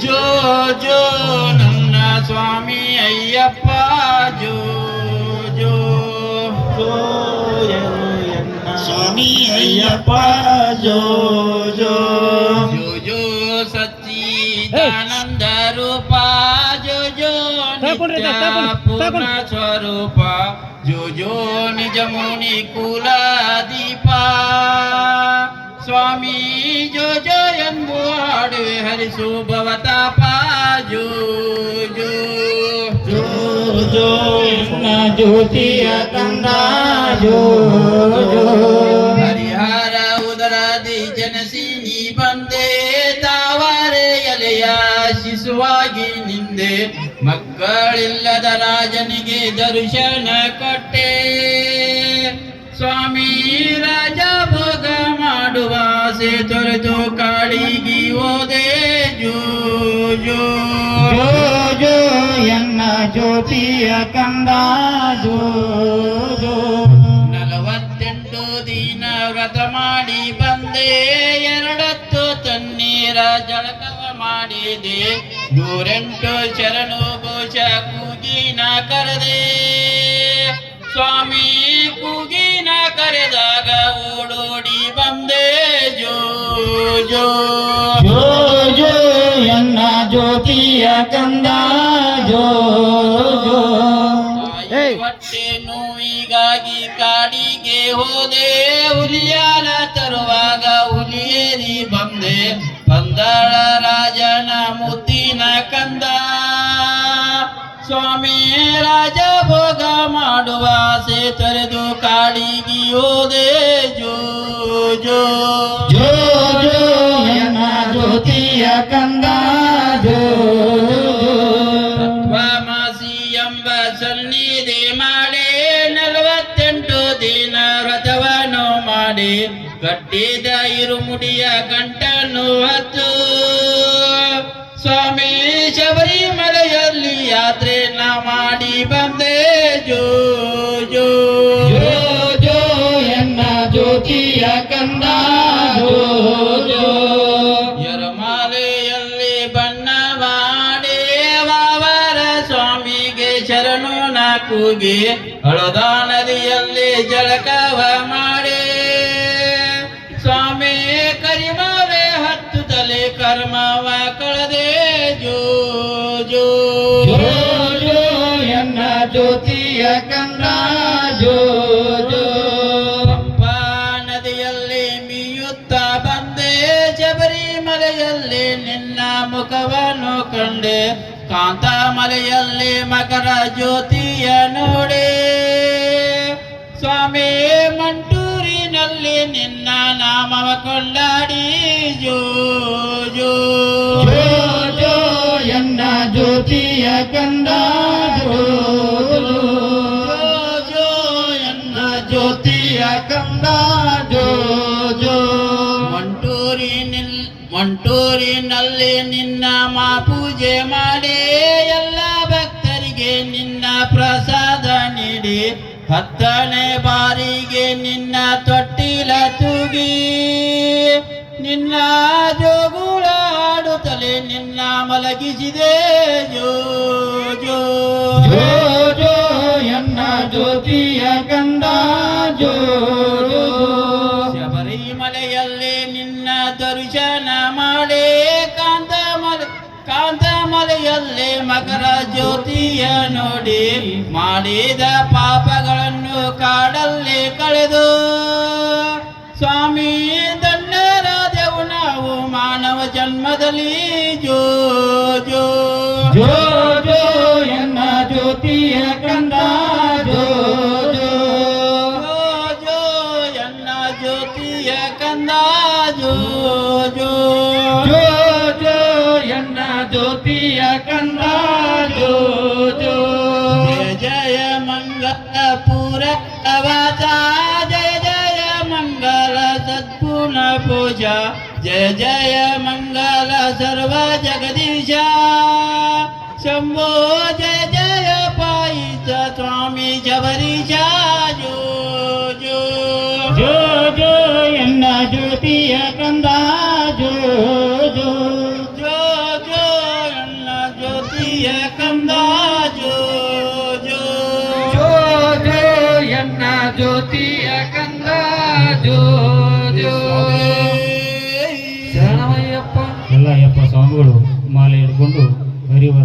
ಜೋ ಜೋ ನನ್ನ ಸ್ವಾಮಿ ಅಯ್ಯಪ್ಪ ಜೋ ಜೋ ಜೋ ಸ್ವಾಮಿ ಅಯ್ಯಪ್ಪ ಜೋ ಜೋ ಜೋ ಜೋ ಸಚ್ಚಿದಾನಂದ ರೂಪ ಜೋ ಜೋ ನಿತ್ಯ ಪೂರ್ಣ ಸ್ವರೂಪ ಜೋ ಜೋ ನಿಜ ಮುನಿ ಕುಲ ದೀಪ ಸ್ವಾಮಿ ಜೋ ಜೋ ಎಂಬು ಹಾಡುವೆ ಹರಿಸು ಭವತಾಪ ಜೋ ಜೋ ಜೋ ಜೋ ಜ್ಯೋತಿಯ ಕಂದ ಜೋ ಜೋ ಹರಿಹರ ಉದರದಿ ಜನಸಿ ನೀ ಬಂದೆ ತಾವರೆ ಎಲೆಯ ಶಿಶುವಾಗಿ ನಿಂದೆ ಮಕ್ಕಳಿಲ್ಲದ ರಾಜನಿಗೆ ದರ್ಶನ ಕೊಟ್ಟೆ ಸ್ವಾಮಿ ರಾಜ ಭೋಗ ಮಾಡುವ ಆಸೆ ತೊರೆದು ಕಾಡಿಗಿ ಹೋದೆ ಜೋ ಜೋ ಜೋ ಜೋ ಎನ್ನ ಜ್ಯೋತಿಯ ಕಂದ ಜೋ ಜೋ 48 ದಿನ ವ್ರತ ಮಾಡಿ ಬಂದೆ ಎರಡತ್ತು ತಣ್ಣೀರ ಜಳಕವ ಮಾಡಿದೆ 108 ಶರಣು ಘೋಷ ಕೂಗಿನ ಕರೆದೆ ಸ್ವಾಮಿ ಕೂಗಿನ ಕರೆದಾಗ ಓಡೋಡಿ ಬಂದೆ ಜೋ ಜೋ ಜೋ ಜೋ ಎನ್ನ ಜ್ಯೋತಿಯ ಕಂದ ಜೋ ಜೋ ಹೊಟ್ಟೆ ನೋವಿಗಾಗಿ ಕಾಡಿಗೆ ಹೋದೆ ಹುಲಿಯಾಲ ತರುವಾಗ ಹುಲಿಯೇರಿ ಬಂದೆ ಪಂದಳ ರಾಜನ ಮುತ್ತಿನ ಕಂದ ಸ್ವಾಮಿ ರಾಜ ಭೋಗ ಮಾಡುವ ಆಸೆ ತೊರೆದು ಕಾಡಿಗೆ ಹೋದೆ ಜೋ ಜೋ ಜೋ ಜೋ ಎನ್ನ ಜ್ಯೋತಿಯ ಕಂದ ಜೋ ತತ್ವಮಸಿ ಎಂಬ ಸನ್ನಿಧಿ ಮಾಡಿ 48 ದಿನ ವ್ರತವನ್ನು ಮಾಡಿ ಕಟ್ಟಿದ ಇರುಮುಡಿಯ ಗಂಟನ್ನು ಹೊತ್ತು ಸ್ವಾಮಿ ಶಬರಿಮಲೆಯಲ್ಲಿ ಯಾತ್ರೆ ನಾ ಮಾಡಿ ಬಂದೆ ಜೋ ಜೋ ಜೋ ಜೋ ಎನ್ನ ಜ್ಯೋತಿಯ ಕಂದ ಜೋ ಜೋ ಎರಮಾಲೆಯಲ್ಲಿ ಬಣ್ಣ ಮಾಡಿ ವಾವರ ಸ್ವಾಮಿಗೆ ಶರಣು ನಾ ಕೂಗಿ ಹಳದ ನದಿಯಲ್ಲಿ ಜಳಕವ ಮಾಡಿ ಸ್ವಾಮಿ ಕರಿಮಾಲೆ ಹತ್ತುತ್ತಲೇ ಕರ್ಮವ ಕಳೆದೆ ಜೋ ಜೋ ಜೋ ಜೋ ಎನ್ನ ಜ್ಯೋತಿಯ ಕಂದ ಜೋ ಜೋ ಪಂಪಾ ನದಿಯಲ್ಲಿ ಮೀಯುತ್ತ ಬಂದೆ ಶಬರಿಮಲೆಯಲ್ಲಿ ನಿನ್ನ ಮುಖವನ್ನು ಕಂಡೆ ಕಾಂತಮಲೆಯಲ್ಲಿ ಮಕರ ಜ್ಯೋತಿಯ ನೋಡೆ ಸ್ವಾಮಿ ಮಂಟೂರಿನಲ್ಲಿ ನಿನ್ನ ನಾಮವ ಕೊಂಡಾಡಿ ಜೋ ಜೋ ಜೋ ಜೋ ಎನ್ನ ಜ್ಯೋತಿಯ ಕಂದ ಜೋ ಜೋ ಎನ್ನ ಜ್ಯೋತಿಯ ಕಂದ ಜೋ ಜೋ ಮಂಟೂರಿನಲ್ಲಿ ನಿನ್ನ ಮಾ ಪೂಜೆ ಮಾಡಿ ಎಲ್ಲ ಭಕ್ತರಿಗೆ ನಿನ್ನ ಪ್ರಸಾದ ನೀಡಿ 10ನೇ ಬಾರಿಗೆ ನಿನ್ನ ತೊಟ್ಟಿಲ ತೂಗಿ ನಿನ್ನ ಜೋಗುಳ ಆಡುತ್ತಲೇ ನಿನ್ನ ಮಲಗಿಸಿದೆ ಜೋ ಜೋ ಜೋ ಜೋ ಎನ್ನ ಜ್ಯೋತಿಯ ಕಂದ ಜೋ ಜೋ ಶಬರಿಮಲೆಯಲ್ಲಿ ನಿನ್ನ ದರ್ಶನ ಮಾಡಿ ಕಾಂತಮಲೆಯಲ್ಲಿ ಮಕರ ಜ್ಯೋತಿಯ ನೋಡಿ ಮಾಡಿದ ಪಾಪಗಳನ್ನು ಕಾಡಲ್ಲಿ ಕಳೆದು ಸ್ವಾಮಿ ಧನ್ಯರಾದೆವು ನಾವು ಮಾನವ ಜನ್ಮದಲ್ಲಿ ಜೋ ಜೋ ಜೋ ಜೋ ಎನ್ನ ಜ್ಯೋತಿಯ ಕಂದ ಜೋ ಜೋ ಜೋ ಎನ್ನ ಜ್ಯೋತಿಯ ಕಂದ ಜೋ ಜೋ ಜೋ ಜೋ ಎನ್ನ ಜ್ಯೋತಿಯ ಕಂದ ಜೋ ಜೋ ಜಯ ಜಯ ಮಂಗಲ ಪೂರ ವಾಚ ಜಯ ಜಯ ಮಂಗಲ ಸದ್ಗುಣ ಪೂಜಾ ಜಯ ಜಯ ಮಂಗಲ ಸರ್ವ ಜಗದೀಶ ಶಂಭೋ ಜಯ ಜಯ ಪಾಯಿತ ಸ್ವಾಮಿ ಶಬರೀಶ ಜೋ ಜೋ ಜೋ ಜೋ ಎನ್ನ ಜ್ಯೋತಿಯ ಕಂದ ಜೋ ಜೋ ಜೋ ಜೋ ಜ್ಯೋತಿಯ ಕಂದ ಜೋ ಜೋ ಜೋ ಜೋ ಎನ್ನ ಜ್ಯೋತಿಯ ಕಂದ ಜೋ ಜೋ ಶರಣಮಯ್ಯಪ್ಪ. ಎಲ್ಲ ಅಯ್ಯಪ್ಪ ಸ್ವಾಮಿಗಳು ಮಾಲೆ ಹಿಡ್ಕೊಂಡು ಹರಿವ